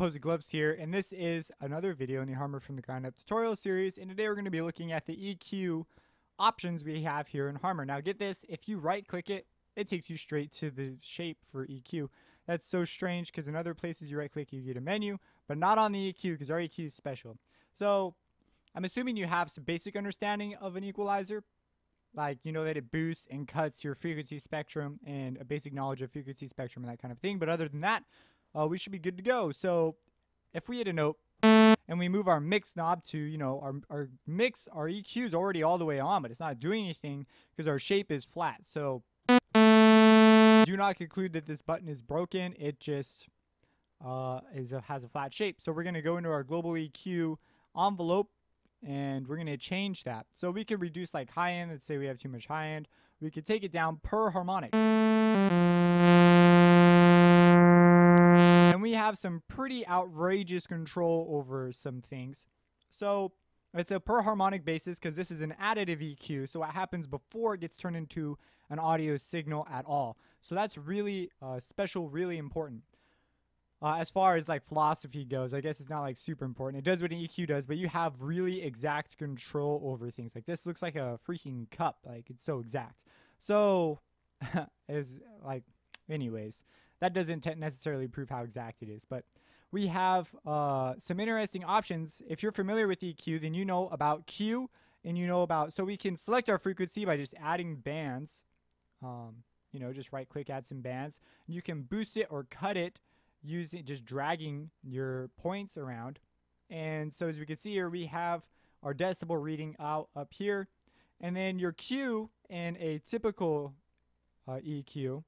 Composite Gloves here, and this is another video in the Harmor from the Ground Up tutorial series, and today we're going to be looking at the EQ options we have here in Harmor. Now get this, if you right click it, it takes you straight to the shape for EQ. That's so strange because in other places you right click, you get a menu, but not on the EQ because our EQ is special. So I'm assuming you have some basic understanding of an equalizer, like you know that it boosts and cuts your frequency spectrum and a basic knowledge of frequency spectrum and that kind of thing. But other than that, we should be good to go. So if we hit a note and we move our mix knob to, you know, our EQ is already all the way on, but it's not doing anything because our shape is flat. So do not conclude that this button is broken. It just has a flat shape. So we're going to go into our global EQ envelope and we're going to change that. So we could reduce like high end. Let's say we have too much high end. We could take it down per harmonic. And we have some pretty outrageous control over some things. So it's a per harmonic basis because this is an additive EQ. So what happens before it gets turned into an audio signal at all. So that's really special, really important. As far as like philosophy goes, I guess it's not like super important. It does what an EQ does, but you have really exact control over things. Like this looks like a freaking cup. Like it's so exact. So it's like, anyways, that doesn't necessarily prove how exact it is, but we have some interesting options. If you're familiar with EQ, then you know about Q and you know about, so we can select our frequency by just adding bands. You know, just right click, add some bands. You can boost it or cut it using just dragging your points around. And so as we can see here, we have our decibel reading out up here, and then your Q in a typical EQ.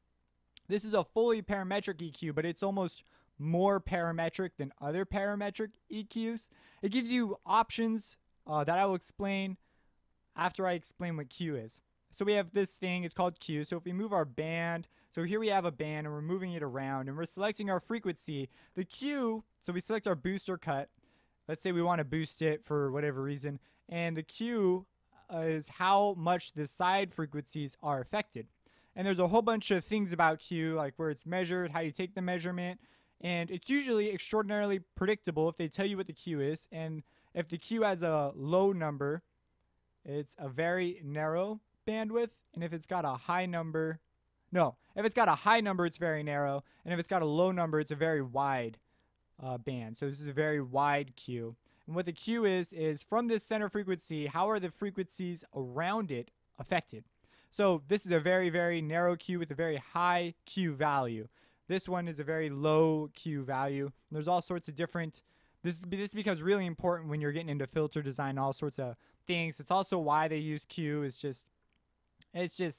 This is a fully parametric EQ, but it's almost more parametric than other parametric EQs. It gives you options that I will explain after I explain what Q is. So we have this thing, it's called Q. So if we move our band, so here we have a band and we're moving it around and we're selecting our frequency. The Q, so we select our boost or cut. Let's say we want to boost it for whatever reason. And the Q is how much the side frequencies are affected. And there's a whole bunch of things about Q, like where it's measured, how you take the measurement. And it's usually extraordinarily predictable if they tell you what the Q is. And if the Q has a low number, it's a very narrow bandwidth. And if it's got a high number, if it's got a high number, it's very narrow. And if it's got a low number, it's a very wide band. So this is a very wide Q. And what the Q is from this center frequency, how are the frequencies around it affected? So this is a very, very narrow Q with a very high Q value. This one is a very low Q value. There's all sorts of different, this becomes really important when you're getting into filter design, all sorts of things. It's also why they use Q. It's just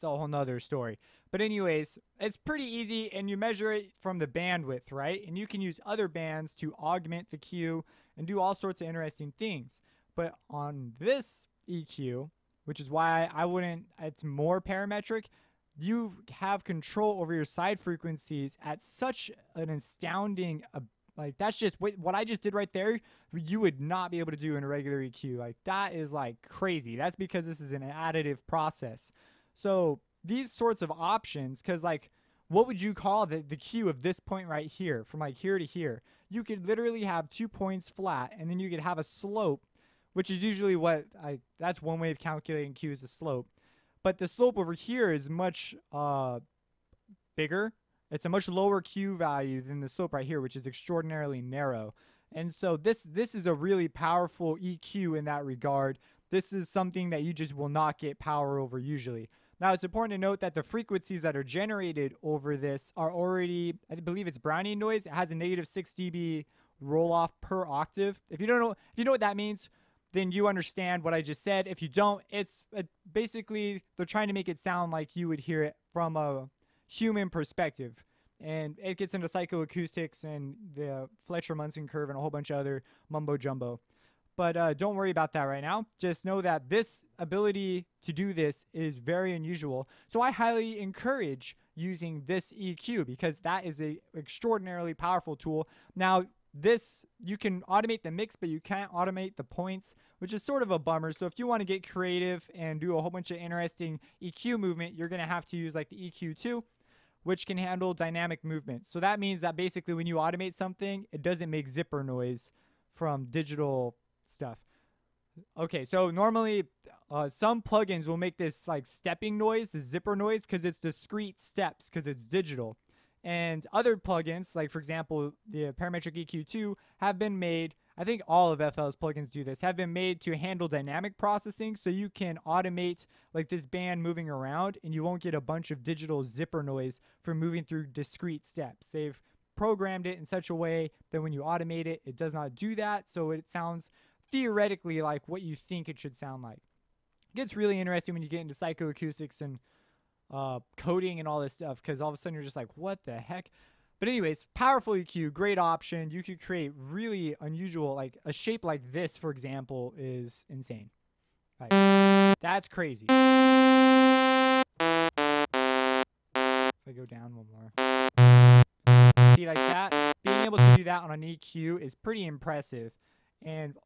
a whole nother story. But anyways, it's pretty easy and you measure it from the bandwidth, right? And you can use other bands to augment the Q and do all sorts of interesting things. But on this EQ, which is why it's more parametric, you have control over your side frequencies at such an astounding, like that's just what I just did right there, you would not be able to do in a regular EQ. Like that is like crazy. That's because this is an additive process. So these sorts of options, because like, what would you call the Q of this point right here, from like here to here? You could literally have 2 points flat, and then you could have a slope, which is usually that's one way of calculating Q is the slope. But the slope over here is much bigger. It's a much lower Q value than the slope right here, which is extraordinarily narrow. And so this is a really powerful EQ in that regard. This is something that you just will not get power over usually. Now, it's important to note that the frequencies that are generated over this are already, I believe it's Brownian noise. It has a -6 dB roll off per octave. If you know what that means, then you understand what I just said. If you don't, it's basically they're trying to make it sound like you would hear it from a human perspective. And it gets into psychoacoustics and the Fletcher-Munson curve and a whole bunch of other mumbo jumbo. But don't worry about that right now. Just know that this ability to do this is very unusual. So I highly encourage using this EQ because that is an extraordinarily powerful tool. Now, you can automate the mix, but you can't automate the points, which is sort of a bummer. So if you want to get creative and do a whole bunch of interesting EQ movement, you're going to have to use like the EQ2, which can handle dynamic movement. So that means that basically when you automate something, it doesn't make zipper noise from digital stuff. Okay, so normally some plugins will make this like stepping noise, the zipper noise, because it's discrete steps, because it's digital. And other plugins, like for example, the Parametric EQ2, have been made, I think all of FL's plugins do this, have been made to handle dynamic processing, so you can automate like this band moving around and you won't get a bunch of digital zipper noise from moving through discrete steps. They've programmed it in such a way that when you automate it, it does not do that, so it sounds theoretically like what you think it should sound like. It gets really interesting when you get into psychoacoustics and coding and all this stuff, because all of a sudden you're just like, what the heck? But anyways, powerful EQ, great option. You could create really unusual, like a shape like this, for example, is insane. Like, that's crazy. If I go down one more. See, like that? Being able to do that on an EQ is pretty impressive. And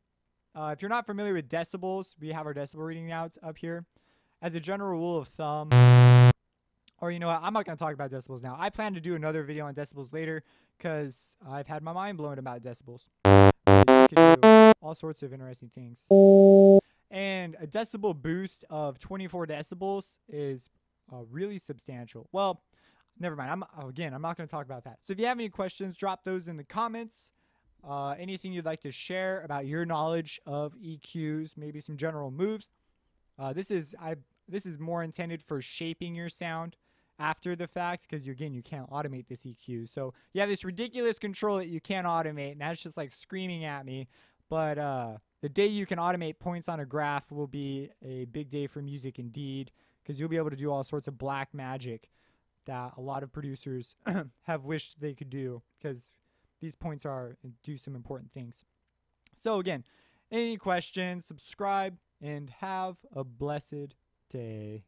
if you're not familiar with decibels, we have our decibel reading out up here. As a general rule of thumb, or you know what, I'm not going to talk about decibels now. I plan to do another video on decibels later because I've had my mind blown about decibels. You can do all sorts of interesting things. And a decibel boost of 24 decibels is really substantial. Well, never mind. I'm not going to talk about that. So if you have any questions, drop those in the comments. Anything you'd like to share about your knowledge of EQs, maybe some general moves. This is more intended for shaping your sound after the fact, because you can't automate this EQ. So you have this ridiculous control that you can't automate, and that's just like screaming at me. But the day you can automate points on a graph will be a big day for music indeed, because you'll be able to do all sorts of black magic that a lot of producers have wished they could do, because these points do some important things. So again, any questions, subscribe, and have a blessed day.